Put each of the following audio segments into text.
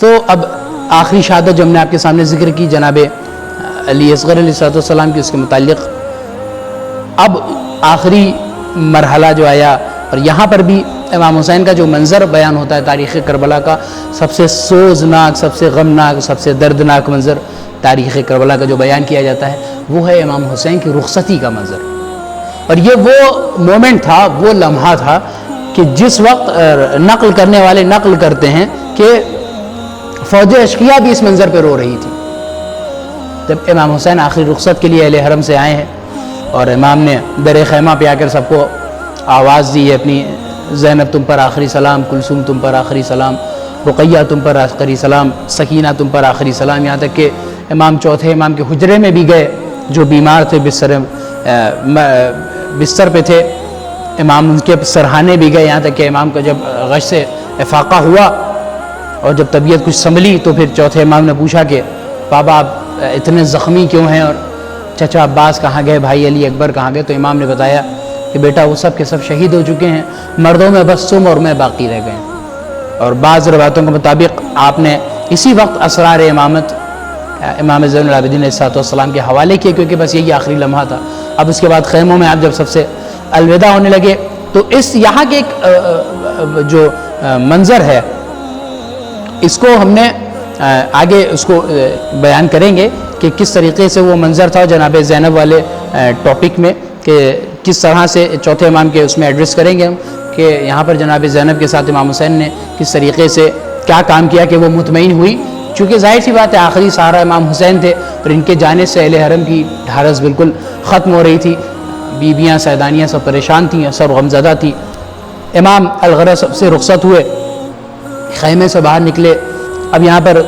تو اب آخری شہادت جو ہم نے آپ کے سامنے ذکر کی جناب علی اصغر علیہ السلام کی، اس کے متعلق اب آخری مرحلہ جو آیا، اور یہاں پر بھی امام حسین کا جو منظر بیان ہوتا ہے تاریخ کربلا کا، سب سے سوزناک، سب سے غمناک، سب سے دردناک منظر تاریخ کربلا کا جو بیان کیا جاتا ہے وہ ہے امام حسین کی رخصتی کا منظر۔ اور یہ وہ مومنٹ تھا، وہ لمحہ تھا کہ جس وقت نقل کرنے والے نقل کرتے ہیں کہ فوج اشقیاء بھی اس منظر پہ رو رہی تھی جب امام حسین آخری رخصت کے لیے اہل حرم سے آئے ہیں، اور امام نے در خیمہ پہ آ کر سب کو آواز دی ہے اپنی، زینب تم پر آخری سلام، کلثوم تم پر آخری سلام، رقیہ تم پر آخری سلام، سکینہ تم پر آخری سلام، یہاں تک کہ امام چوتھے امام کے حجرے میں بھی گئے، جو بیمار تھے بستر پہ تھے، امام ان کے سرہانے بھی گئے، یہاں تک کہ امام کو جب غش سے افاقہ ہوا اور جب طبیعت کچھ سنبھلی تو پھر چوتھے امام نے پوچھا کہ بابا آپ اتنے زخمی کیوں ہیں، اور چچا عباس کہاں گئے، بھائی علی اکبر کہاں گئے؟ تو امام نے بتایا کہ بیٹا وہ سب کے سب شہید ہو چکے ہیں، مردوں میں بس تم اور میں باقی رہ گئے ہیں۔ اور بعض روایتوں کے مطابق آپ نے اسی وقت اسرار امامت امام زین العابدین علیہ السلام کے حوالے کیے، کیونکہ بس یہی آخری لمحہ تھا۔ اب اس کے بعد خیموں میں آپ جب سب سے الوداع ہونے لگے تو اس یہاں کے ایک جو منظر ہے اس کو ہم نے آگے اس کو بیان کریں گے کہ کس طریقے سے وہ منظر تھا جناب زینب والے ٹاپک میں، کہ کس طرح سے چوتھے امام کے اس میں ایڈریس کریں گے ہم کہ یہاں پر جناب زینب کے ساتھ امام حسین نے کس طریقے سے کیا کام کیا کہ وہ مطمئن ہوئی، چونکہ ظاہر سی بات ہے آخری سہارا امام حسین تھے اور ان کے جانے سے اہل حرم کی ڈھارس بالکل ختم ہو رہی تھی، بیویاں سیدانیاں سب پریشان تھیں، سب غمزدہ تھیں۔ امام الغرض سب سے رخصت ہوئے، خیمے سے باہر نکلے۔ اب یہاں پر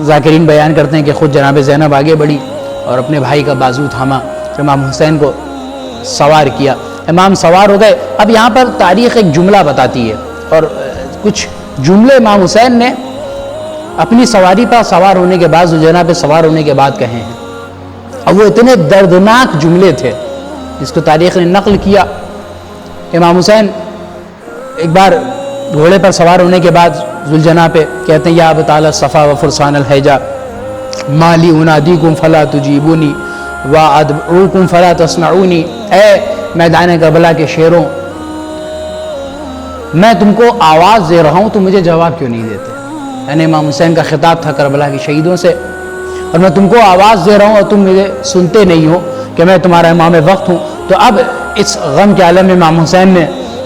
ذاکرین بیان کرتے ہیں کہ خود جناب زینب آگے بڑھی اور اپنے بھائی کا بازو تھاما، امام حسین کو سوار کیا، امام سوار ہو گئے۔ اب یہاں پر تاریخ ایک جملہ بتاتی ہے اور کچھ جملے امام حسین نے اپنی سواری پر سوار ہونے کے بعد، زوجنا پہ سوار ہونے کے بعد کہے ہیں، اور وہ اتنے دردناک جملے تھے جس کو تاریخ نے نقل کیا۔ امام حسین ایک بار گھوڑے پر سوار ہونے کے بعد ذوالجناح پہ کہتے ہیں یا ابطال الصفا و فرسان الحیجا مالی انادیکم فلا تجیبونی وادعوکم فلا تسمعونی، اے میدان کربلا کے شیروں، میں تم کو آواز دے رہا ہوں تو مجھے جواب کیوں نہیں دیتے؟ یعنی امام حسین کا خطاب تھا کربلا کے شہیدوں سے، اور میں تم کو آواز دے رہا ہوں اور تم مجھے سنتے نہیں ہو کہ میں تمہارا امام وقت ہوں۔ تو اب اس غم کے عالم میں امام حسین نے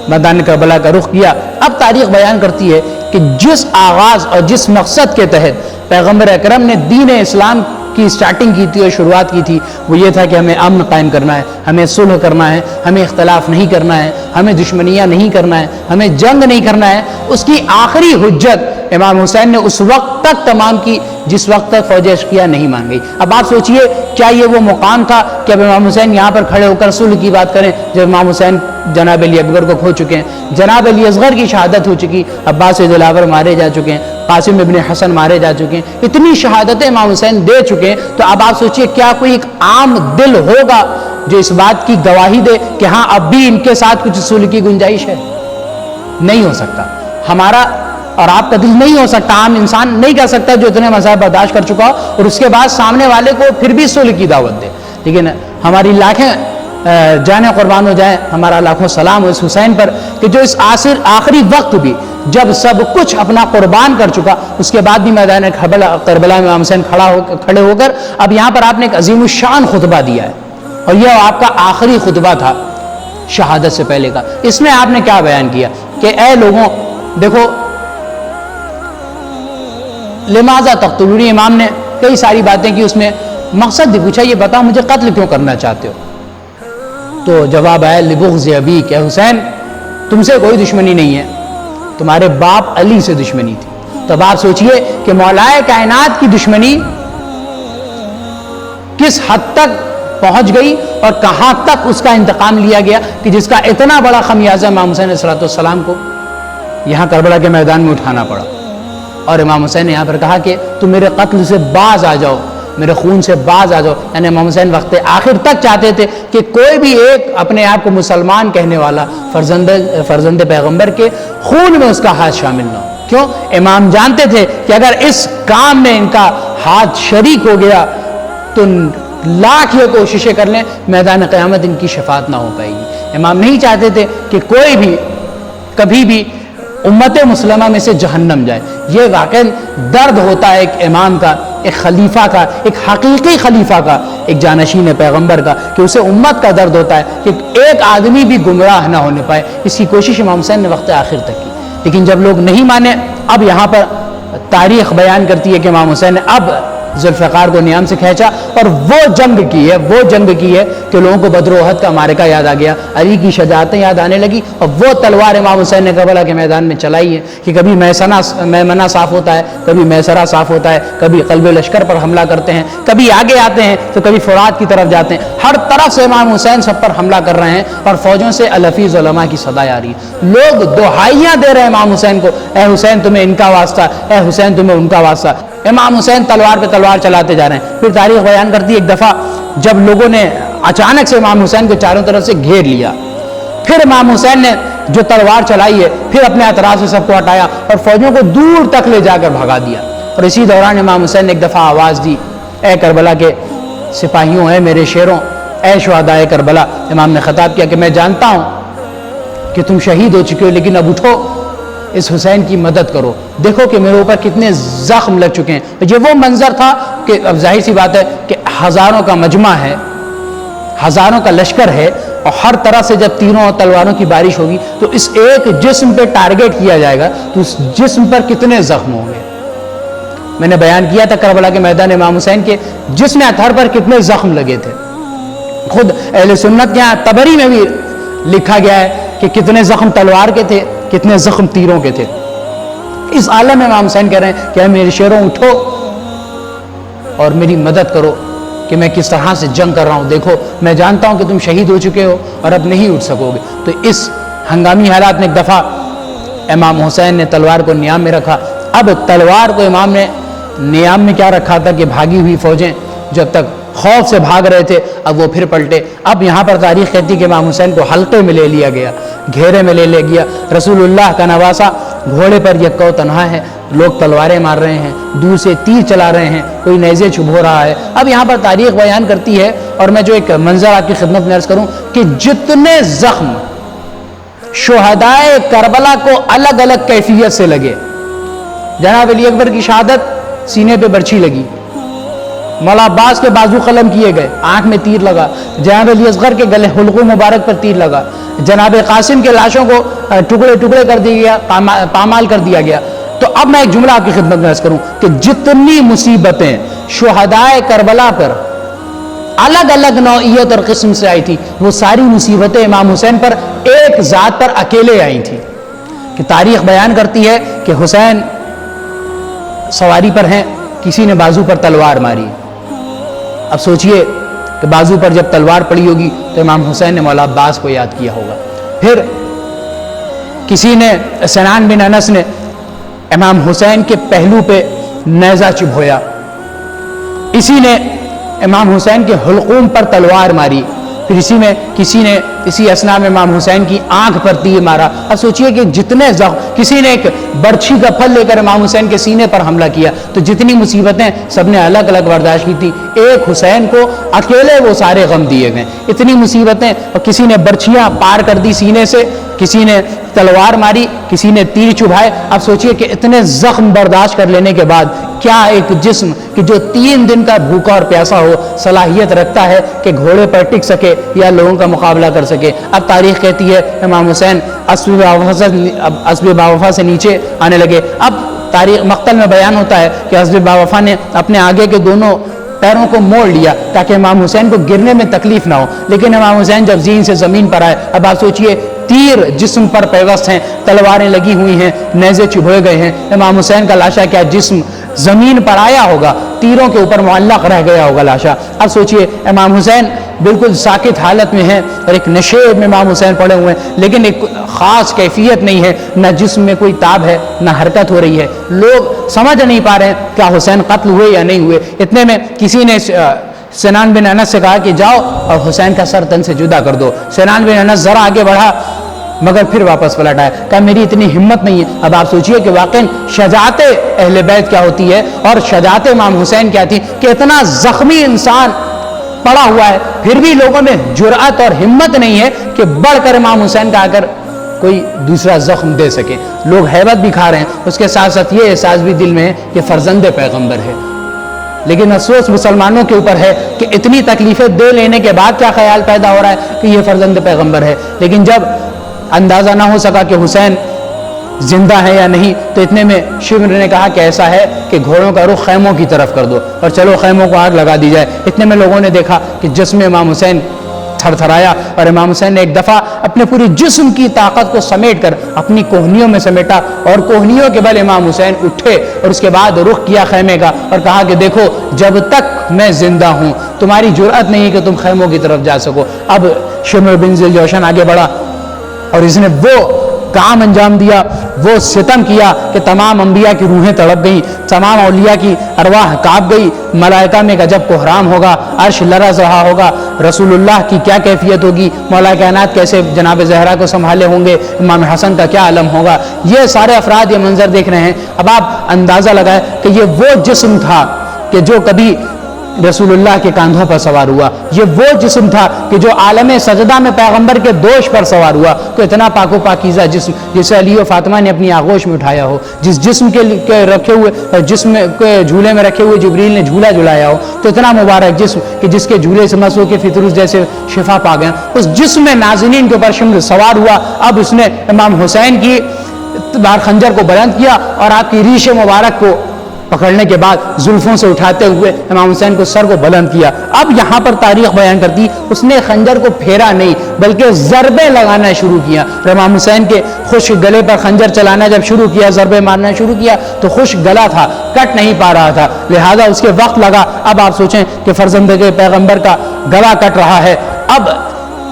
میدان کربلا کا رخ کیا۔ اب تاریخ بیان کرتی ہے کہ جس آغاز اور جس مقصد کے تحت پیغمبر اکرم نے دین اسلام کی سٹارٹنگ کی تھی اور شروعات کی تھی، وہ یہ تھا کہ ہمیں امن قائم کرنا ہے، ہمیں صلح کرنا ہے، ہمیں اختلاف نہیں کرنا ہے، ہمیں دشمنیاں نہیں کرنا ہے، ہمیں جنگ نہیں کرنا ہے۔ اس کی آخری حجت امام حسین نے اس وقت تک تمام کی جس وقت تک فوج اشقیاء نہیں مان گئی۔ اب آپ سوچئے کیا یہ وہ مقام تھا کہ اب امام حسین یہاں پر کھڑے ہو کر صلح کی بات کریں جب امام حسین جناب علی اکبر کو کھو چکے ہیں، جناب علی اصغر کی شہادت ہو چکی، عباس دلاور مارے جا چکے ہیں، قاسم ابن حسن مارے جا چکے ہیں، اتنی شہادتیں امام حسین دے چکے ہیں۔ تو اب آپ سوچئے کیا کوئی ایک عام دل ہوگا جو اس بات کی گواہی دے کہ ہاں اب بھی ان کے ساتھ کچھ صلح کی گنجائش ہے؟ نہیں ہو سکتا۔ ہمارا اور آپ کا دل نہیں ہو سکتا، عام انسان نہیں کر سکتا جو اتنے مذاہب برداشت کر چکا ہو اور اس کے بعد سامنے والے کو پھر بھی صلح کی دعوت دے۔ لیکن ہماری لاکھیں جانیں قربان ہو جائیں، ہمارا لاکھوں سلام ہو اس حسین پر کہ جو اس آخری وقت بھی جب سب کچھ اپنا قربان کر چکا، اس کے بعد بھی میدان کربلا میں امام حسین کھڑے ہو کر اب یہاں پر آپ نے ایک عظیم الشان خطبہ دیا ہے، اور یہ آپ کا آخری خطبہ تھا شہادت سے پہلے کا۔ اس میں آپ نے کیا بیان کیا کہ اے لوگوں دیکھو، لماذا تقتلونی، امام نے کئی ساری باتیں کی، اس میں مقصد بھی پوچھا، یہ بتاؤ مجھے قتل کیوں کرنا چاہتے ہو؟ تو جواب آیا لبغض ابی، کہ حسین تم سے کوئی دشمنی نہیں ہے، تمہارے باپ علی سے دشمنی تھی۔ تو اب آپ سوچئے کہ مولائے کائنات کی دشمنی کس حد تک پہنچ گئی اور کہاں تک اس کا انتقام لیا گیا کہ جس کا اتنا بڑا خمیازہ امام حسین علیہ السلام کو یہاں کربلا کے میدان میں اٹھانا پڑا۔ اور امام حسین نے یہاں پر کہا کہ تم میرے قتل سے باز آ جاؤ، میرے خون سے باز آ جاؤ۔ یعنی امام حسین وقت آخر تک چاہتے تھے کہ کوئی بھی ایک اپنے آپ کو مسلمان کہنے والا فرزند پیغمبر کے خون میں اس کا ہاتھ شامل نہ ہو۔ کیوں؟ امام جانتے تھے کہ اگر اس کام میں ان کا ہاتھ شریک ہو گیا تو لاکھ یہ کوششیں کر لیں میدان قیامت ان کی شفاعت نہ ہو پائے گی۔ امام نہیں چاہتے تھے کہ کوئی بھی کبھی بھی امت مسلمہ میں سے جہنم جائے۔ یہ واقعاً درد ہوتا ہے ایک امام کا، ایک خلیفہ کا، ایک حقیقی خلیفہ کا، ایک جانشین پیغمبر کا، کہ اسے امت کا درد ہوتا ہے کہ ایک آدمی بھی گمراہ نہ ہونے پائے۔ اس کی کوشش امام حسین نے وقت آخر تک کی، لیکن جب لوگ نہیں مانے، اب یہاں پر تاریخ بیان کرتی ہے کہ امام حسین نے اب ذوالفقار کو نیام سے کھینچا اور وہ جنگ کی ہے کہ لوگوں کو بدر و احد کا معرکہ یاد آ گیا، علی کی شجاعتیں یاد آنے لگی، اور وہ تلوار امام حسین نے کربلا کے میدان میں چلائی ہے کہ کبھی میمنہ صاف ہوتا ہے، کبھی میسرہ صاف ہوتا ہے، کبھی قلب لشکر پر حملہ کرتے ہیں، کبھی آگے آتے ہیں تو کبھی فرات کی طرف جاتے ہیں، ہر طرف سے امام حسین سب پر حملہ کر رہے ہیں اور فوجوں سے الحفیظ علماء کی صدا آ رہی ہے۔ لوگ دہائیاں دے رہے ہیں امام حسین کو، اے حسین تمہیں ان کا واسطہ، اے حسین تمہیں ان کا واسطہ۔ امام حسین تلوار پہ تلوار چلاتے جا رہے ہیں۔ پھر تاریخ بیان کرتی ہے ایک دفعہ جب لوگوں نے اچانک سے امام حسین کو چاروں طرف سے گھیر لیا، پھر امام حسین نے جو تلوار چلائی ہے پھر اپنے اطراف سے سب کو ہٹایا اور فوجوں کو دور تک لے جا کر بھگا دیا۔ اور اسی دوران امام حسین نے ایک دفعہ آواز دی، اے کربلا کے سپاہیوں، اے میرے شیروں، اے شہدائے کربلا۔ امام نے خطاب کیا کہ میں جانتا ہوں کہ تم شہید ہو چکے ہو، لیکن اب اٹھو، اس حسین کی مدد کرو، دیکھو کہ میرے اوپر کتنے زخم لگ چکے ہیں۔ یہ وہ منظر تھا کہ اب ظاہر سی بات ہے کہ ہزاروں کا مجمع ہے، ہزاروں کا لشکر ہے، اور ہر طرح سے جب تیروں اور تلواروں کی بارش ہوگی تو اس ایک جسم پہ ٹارگٹ کیا جائے گا تو اس جسم پر کتنے زخم ہوں گے۔ میں نے بیان کیا تھا کربلا کے میدان امام حسین کے جسم اطہر پر کتنے زخم لگے تھے۔ خود اہل سنت کے یہاں طبری میں بھی لکھا گیا ہے کہ کتنے زخم تلوار کے تھے، کتنے زخم تیروں کے تھے۔ اس عالم میں امام حسین کہہ رہے ہیں کہ اے میرے شیروں اٹھو اور میری مدد کرو کہ میں کس طرح سے جنگ کر رہا ہوں، دیکھو میں جانتا ہوں کہ تم شہید ہو چکے ہو اور اب نہیں اٹھ سکو گے۔ تو اس ہنگامی حالات میں ایک دفعہ امام حسین نے تلوار کو نیام میں رکھا۔ اب تلوار کو امام نے نیام میں کیا رکھا تھا کہ بھاگی ہوئی فوجیں جب تک خوف سے بھاگ رہے تھے اب وہ پھر پلٹے۔ اب یہاں پر تاریخ کہتی کہ امام حسین کو حلقے میں لے لیا گیا، گھیرے میں لے لیا گیا۔ رسول اللہ کا نواسہ گھوڑے پر یکا و تنہا ہے، لوگ تلواریں مار رہے ہیں، دور سے تیر چلا رہے ہیں، کوئی نیزے چبھو رہا ہے۔ اب یہاں پر تاریخ بیان کرتی ہے، اور میں جو ایک منظر آپ کی خدمت میں عرض کروں کہ جتنے زخم شہدائے کربلا کو الگ الگ کیفیت سے لگے، جناب علی اکبر کی شہادت سینے پہ برچھی لگی، مولا عباس کے بازو قلم کیے گئے، آنکھ میں تیر لگا، جناب علی اصغر کے گلے حلقوں مبارک پر تیر لگا، جناب قاسم کے لاشوں کو ٹکڑے ٹکڑے کر دیا گیا، پامال کر دیا گیا۔ تو اب میں ایک جملہ آپ کی خدمت میں عرض کروں کہ جتنی مصیبتیں شہدائے کربلا پر الگ الگ نوعیت اور قسم سے آئی تھی، وہ ساری مصیبتیں امام حسین پر ایک ذات پر اکیلے آئی تھیں۔ کہ تاریخ بیان کرتی ہے کہ حسین سواری پر ہیں، کسی نے بازو پر تلوار ماری۔ اب سوچئے کہ بازو پر جب تلوار پڑی ہوگی تو امام حسین نے مولا عباس کو یاد کیا ہوگا۔ پھر کسی نے، سنان بن انس نے امام حسین کے پہلو پہ نیزہ چبھویا، اسی نے امام حسین کے حلقوم پر تلوار ماری، پھر کسی نے اسی اثناء میں امام حسین کی آنکھ پر تیر مارا۔ اب سوچئے کہ جتنے زخم، کسی نے ایک برچھی کا پھل لے کر امام حسین کے سینے پر حملہ کیا، تو جتنی مصیبتیں سب نے الگ الگ برداشت کی تھی، ایک حسین کو اکیلے وہ سارے غم دیے گئے، اتنی مصیبتیں۔ اور کسی نے برچھیاں پار کر دی سینے سے، کسی نے تلوار ماری، کسی نے تیر چبھائے۔ اب سوچئے کہ اتنے زخم برداشت کر لینے کے بعد کیا ایک جسم کہ جو 3 دن کا بھوکا اور پیاسا ہو صلاحیت رکھتا ہے کہ گھوڑے پر ٹک سکے یا لوگوں کا مقابلہ کر سکے۔ اب تاریخ کہتی ہے امام حسین اسب باوفا سے نیچے آنے لگے۔ اب تاریخ مقتل میں بیان ہوتا ہے کہ اسب باوفا نے اپنے آگے کے دونوں پیروں کو موڑ لیا تاکہ امام حسین کو گرنے میں تکلیف نہ ہو، لیکن امام حسین جب زین سے زمین پر آئے، اب آپ سوچئے تیر جسم پر پیوست ہیں، تلواریں لگی ہوئی ہیں، نیزے چبھوئے گئے ہیں، امام حسین کا لاشا کیا جسم زمین پر آیا ہوگا، تیروں کے اوپر معلق رہ گیا ہوگا لاشا۔ اب سوچئے امام حسین بالکل ساکت حالت میں ہیں اور ایک نشیب میں امام حسین پڑے ہوئے ہیں، لیکن ایک خاص کیفیت نہیں ہے، نہ جسم میں کوئی تاب ہے، نہ حرکت ہو رہی ہے، لوگ سمجھ نہیں پا رہے ہیں کیا حسین قتل ہوئے یا نہیں ہوئے۔ اتنے میں کسی نے سنان بن انس سے کہا کہ جاؤ اور حسین کا سر تن سے جدا کر دو۔ سنان بن انس ذرا آگے بڑھا مگر پھر واپس پلٹ آیا، کہا میری اتنی ہمت نہیں ہے۔ اب آپ سوچئے کہ واقعی شجاعت اہل بیت کیا ہوتی ہے اور شجاعت امام حسین کیا تھی کہ اتنا زخمی انسان پڑا ہوا ہے، پھر بھی لوگوں میں جرأت اور ہمت نہیں ہے کہ بڑھ کر امام حسین کا آ کر کوئی دوسرا زخم دے سکے۔ لوگ ہیبت بھی کھا رہے ہیں، اس کے ساتھ ساتھ یہ احساس بھی دل میں ہے کہ فرزند پیغمبر ہے، لیکن افسوس مسلمانوں کے اوپر ہے کہ اتنی تکلیفیں دے لینے کے بعد کیا خیال پیدا ہو رہا ہے کہ یہ فرزند پیغمبر ہے۔ لیکن جب اندازہ نہ ہو سکا کہ حسین زندہ ہے یا نہیں تو اتنے میں شمر نے کہا کہ ایسا ہے کہ گھوڑوں کا رخ خیموں کی طرف کر دو اور چلو خیموں کو آگ لگا دی جائے۔ اتنے میں لوگوں نے دیکھا کہ جسم امام حسین تھر تھرایا اور امام حسین نے ایک دفعہ اپنے پوری جسم کی طاقت کو سمیٹ کر اپنی کوہنیوں میں سمیٹا اور کوہنیوں کے بل امام حسین اٹھے اور اس کے بعد رخ کیا خیمے کا اور کہا کہ دیکھو جب تک میں زندہ ہوں تمہاری جرأت نہیں ہے کہ تم خیموں کی طرف جا سکو۔ اب شمر بن ذی الجوشن آگے بڑھا اور اس نے وہ کام انجام دیا، وہ ستم کیا کہ تمام انبیاء کی روحیں تڑپ گئیں، تمام اولیاء کی ارواح کانپ گئی، ملائکہ میں گجب کوہرام ہوگا، عرش لرز رہا ہوگا، رسول اللہ کی کیا کیفیت ہوگی، مولا کائنات کیسے جناب زہرا کو سنبھالے ہوں گے، امام حسن کا کیا عالم ہوگا۔ یہ سارے افراد یہ منظر دیکھ رہے ہیں۔ اب آپ اندازہ لگائیں کہ یہ وہ جسم تھا کہ جو کبھی رسول اللہ کے کاندھوں پر سوار ہوا، یہ وہ جسم تھا کہ جو عالم سجدہ میں پیغمبر کے دوش پر سوار ہوا، تو اتنا پاک و پاکیزہ جسم جسے علی و فاطمہ نے اپنی آغوش میں اٹھایا ہو، جس جسم کے رکھے ہوئے جسم کے جھولے میں رکھے ہوئے جبریل نے جھولا جھلایا ہو، تو اتنا مبارک جسم کہ جس کے جھولے سے مسو کے فطروس جیسے شفا پا گئے، اس جسم میں ناظرین کے اوپر شمر سوار ہوا۔ اب اس نے امام حسین کی بار خنجر کو بلند کیا اور آپ کی ریش مبارک کو پکڑنے کے بعد زلفوں سے اٹھاتے ہوئے امام حسین کو سر کو بلند کیا۔ اب یہاں پر تاریخ بیان کرتی اس نے خنجر کو پھیرا نہیں بلکہ ضربیں لگانا شروع کیا۔ امام حسین کے خشک گلے پر خنجر چلانا جب شروع کیا، ضربیں مارنا شروع کیا تو خشک گلا تھا، کٹ نہیں پا رہا تھا، لہذا اس کے وقت لگا۔ اب آپ سوچیں کہ فرزند کے پیغمبر کا گلا کٹ رہا ہے۔ اب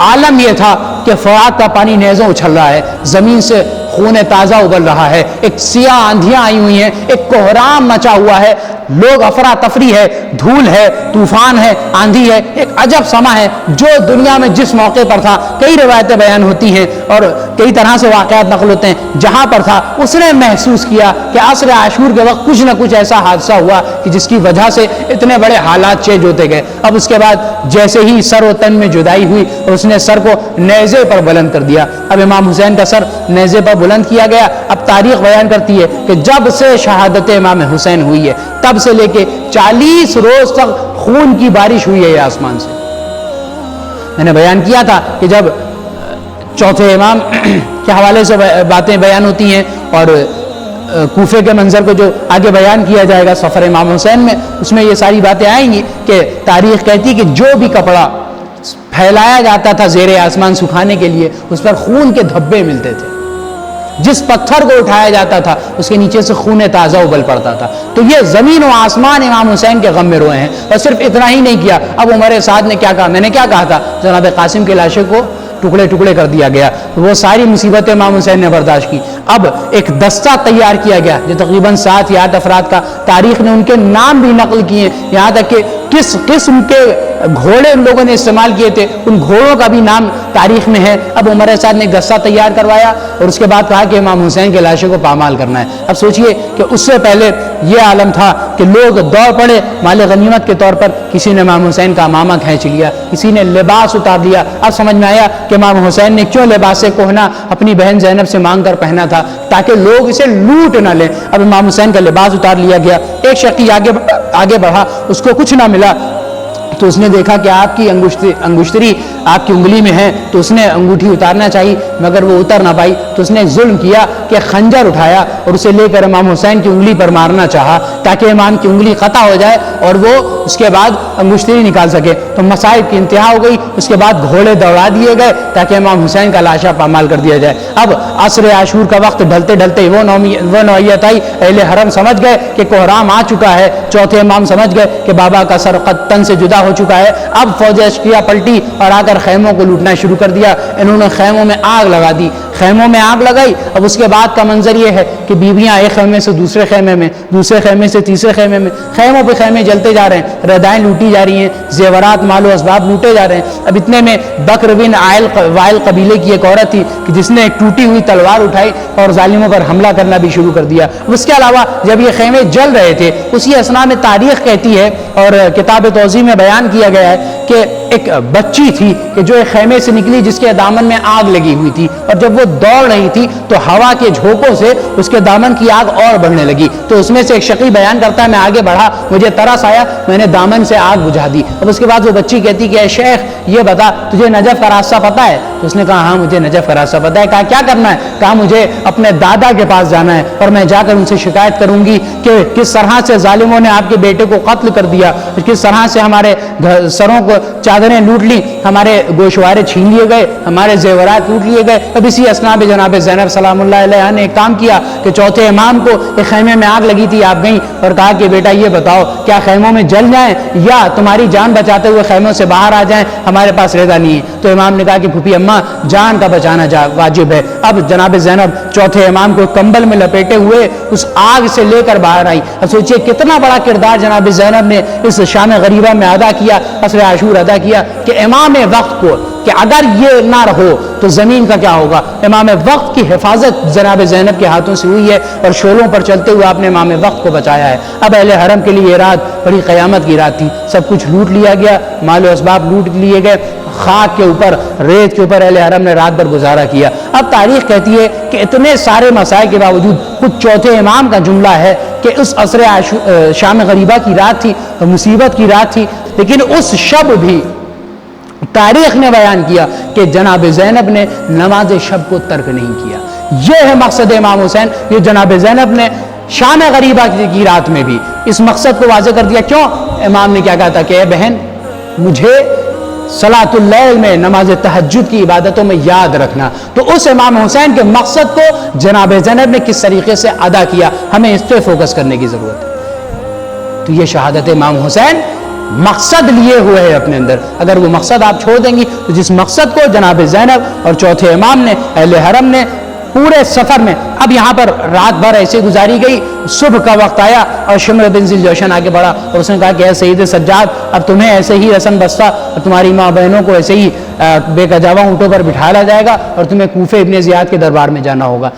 عالم یہ تھا کہ فرات کا پانی نیزوں اچھل رہا ہے، زمین سے خون تازہ ابل رہا ہے، ایک سیاہ آندھیاں آئی ہوئی ہیں، ایک کوہرام مچا ہوا ہے، لوگ افراتفری ہے، دھول ہے، طوفان ہے، آندھی ہے، ایک عجب سما ہے جو دنیا میں جس موقع پر تھا۔ کئی روایتیں بیان ہوتی ہیں اور کئی طرح سے واقعات نقل ہوتے ہیں، جہاں پر تھا اس نے محسوس کیا کہ عصر عاشور کے وقت کچھ نہ کچھ ایسا حادثہ ہوا کہ جس کی وجہ سے اتنے بڑے حالات چینج ہوتے گئے۔ اب اس کے بعد جیسے ہی سر و تن میں جدائی ہوئی اور اس نے سر کو نیزے پر بلند کر دیا۔ اب امام حسین کا سر نیزے پر بلند کیا گیا۔ اب تاریخ بیان کرتی ہے کہ جب سے شہادت امام حسین ہوئی ہے تب سے لے کے 40 روز تک خون کی بارش ہوئی ہے آسمان سے۔ میں نے بیان کیا تھا کہ جب چوتھے امام کے حوالے سے باتیں بیان ہوتی ہیں اور کوفے کے منظر کو جو آگے بیان کیا جائے گا سفر امام حسین میں، اس میں یہ ساری باتیں آئیں گی کہ تاریخ کہتی کہ جو بھی کپڑا پھیلایا جاتا تھا زیر آسمان سکھانے کے لیے اس پر خون کے دھبے ملتے تھے، جس پتھر کو اٹھایا جاتا تھا اس کے نیچے سے خون تازہ ابل پڑتا تھا۔ تو یہ زمین و آسمان امام حسین کے غم میں روئے ہیں۔ اور صرف اتنا ہی نہیں کیا، اب عمر سعد نے کیا کہا، میں نے کیا کہا تھا، جناب قاسم کے لاشے کو ٹکڑے ٹکڑے کر دیا گیا، وہ ساری مصیبتیں امام حسین نے برداشت کی۔ اب ایک دستہ تیار کیا گیا جو تقریباً 7 یا 8 افراد کا، تاریخ نے ان کے نام بھی نقل کیے، یہاں تک کہ کس قسم کے گھوڑے ان لوگوں نے استعمال کیے تھے ان گھوڑوں کا بھی نام تاریخ میں ہے۔ اب عمر سعد نے ایک دستہ تیار کروایا اور اس کے بعد کہا کہ امام حسین کے لاشے کو پامال کرنا ہے۔ اب سوچئے کہ اس سے پہلے یہ عالم تھا کہ لوگ دوڑ پڑے مال غنیمت کے طور پر، کسی نے امام حسین کا امامہ کھینچ لیا، کسی نے لباس اتار لیا۔ اب سمجھ میں آیا کہ امام حسین نے کیوں لباس کہنا اپنی بہن زینب سے مانگ کر پہنا تھا، تاکہ لوگ اسے لوٹ نہ لیں۔ اب امام حسین کا لباس اتار لیا گیا۔ ایک شخص آگے بڑھا، اس کو کچھ نہ ملا تو اس نے دیکھا کہ آپ کی انگشتری آپ کی انگلی میں ہے، تو اس نے انگوٹھی اتارنا چاہیے مگر وہ اتر نہ پائی، تو اس نے ظلم کیا کہ خنجر اٹھایا اور اسے لے کر امام حسین کی انگلی پر مارنا چاہا تاکہ امام کی انگلی قطع ہو جائے اور وہ اس کے بعد انگشتری نکال سکے۔ تو مصائب کی انتہا ہو گئی۔ اس کے بعد گھوڑے دوڑا دیے گئے تاکہ امام حسین کا لاشا پامال کر دیا جائے۔ اب عصر عاشور کا وقت ڈھلتے ڈھلتے وہ نوعیت آئی، اہل حرم سمجھ گئے کہ کوہرام آ چکا ہے، چوتھے امام سمجھ گئے کہ بابا کا سر تن سے جدا ہو چکا ہے۔ اب فوج اشقیہ پلٹی اور آ کر خیموں کو لوٹنا شروع کر دیا۔ انہوں نے خیموں میں آگ لگا دی، خیموں میں آگ لگائی. اب اس کے بعد کا منظر یہ ہے کہ بیویاں ایک خیمے سے دوسرے خیمے میں, دوسرے خیمے سے تیسرے خیمے میں, خیموں پہ خیمے جلتے جا رہے ہیں, ردائیں لوٹی جا رہی ہیں, زیورات مال و اسباب لوٹے جا رہے ہیں. اب اتنے میں بکر بن وائل قبیلے کی ایک عورت تھی کہ جس نے ایک ٹوٹی ہوئی تلوار اٹھائی اور ظالموں پر حملہ کرنا بھی شروع کر دیا. اس کے علاوہ جب یہ خیمے جل رہے تھے اسی اثنا میں تاریخ کہتی ہے اور کتاب توضیح میں بیان کیا گیا ہے کہ ایک بچی تھی کہ جو ایک خیمے سے نکلی جس کے دامن میں آگ لگی ہوئی تھی, اور جب وہ دوڑ رہی تھی تو ہوا کے جھونکوں سے اس کے دامن کی آگ اور بڑھنے لگی. تو اس میں سے ایک شقی بیان کرتا ہے, میں آگے بڑھا, مجھے ترس آیا, میں نے دامن سے آگ بجھا دی. اب اس کے بعد وہ بچی کہتی کہ اے شیخ یہ بتا تجھے نجف کا راستہ پتہ ہے؟ تو اس نے کہا ہاں مجھے نجف کا راستہ پتہ ہے. کہا کیا کرنا ہے؟ کہا مجھے اپنے دادا کے پاس جانا ہے اور میں جا کر ان سے شکایت کروں گی کہ کس طرح سے ظالموں نے آپ کے بیٹے کو قتل کر دیا, کس طرح سے ہمارے سروں کو چادریں لوٹ لی, ہمارے گوشوارے چھین لیے گئے, ہمارے زیورات لوٹ لیے گئے. اب اسی اثنا میں جناب زینب سلام اللہ علیہ نے ایک کام کیا کہ چوتھے امام کو ایک خیمے میں آگ لگی تھی, آپ گئیں اور کہا کہ بیٹا یہ بتاؤ کیا خیموں میں جل جائیں یا تمہاری جان بچاتے ہوئے خیموں سے باہر آ جائیں, ہمارے پاس رضا نہیں ہے. تو امام نے کہا کہ پھوپھی اماں جان کا بچانا واجب ہے. اب جناب زینب چوتھے امام کو کمبل میں لپیٹے ہوئے اس آگ سے لے کر باہر آئی. اب سوچئے کتنا بڑا کردار جناب زینب نے اس شام غریبہ میں ادا کیا, عصر عاشور ادا کیا کہ امام وقت کو, کہ اگر یہ نہ رہو تو زمین کا کیا ہوگا. امام وقت کی حفاظت جناب زینب کے ہاتھوں سے ہوئی ہے اور شولوں پر چلتے ہوئے آپ نے امام وقت کو بچایا ہے. اب اہل حرم کے لیے یہ رات بڑی قیامت کی رات تھی. سب کچھ لوٹ لیا گیا, مال و اسباب لوٹ لیے گئے, خاک کے اوپر, ریت کے اوپر اہل حرم نے رات بھر گزارا کیا. اب تاریخ کہتی ہے کہ اتنے سارے مسائل کے باوجود خود چوتھے امام کا جملہ ہے کہ اس عصر شام غریبہ کی رات تھی, مصیبت کی رات تھی, لیکن اس شب بھی تاریخ نے بیان کیا کہ جناب زینب نے نماز شب کو ترک نہیں کیا. یہ ہے مقصد امام حسین. یہ جناب زینب نے شام غریبہ کی رات میں بھی اس مقصد کو واضح کر دیا. کیوں؟ امام نے کیا کہا تھا کہ اے بہن مجھے صلاۃ اللیل میں, نماز تہجد کی عبادتوں میں یاد رکھنا. تو اس امام حسین کے مقصد کو جناب زینب نے کس طریقے سے ادا کیا, ہمیں اس پہ فوکس کرنے کی ضرورت ہے. تو یہ شہادت امام حسین مقصد لیے ہوئے ہے اپنے اندر. اگر وہ مقصد آپ چھوڑ دیں گی تو جس مقصد کو جناب زینب اور چوتھے امام نے, اہل حرم نے پورے سفر میں, اب یہاں پر رات بھر ایسے گزاری گئی, صبح کا وقت آیا اور شمر بن ذی الجوشن آگے بڑھا اور اس نے کہا کہ اے سید سجاد, اب تمہیں ایسے ہی رسم بستہ اور تمہاری ماں بہنوں کو ایسے ہی بے کجاوا اونٹوں پر بٹھایا جائے گا اور تمہیں کوفے ابن زیاد کے دربار میں جانا ہوگا.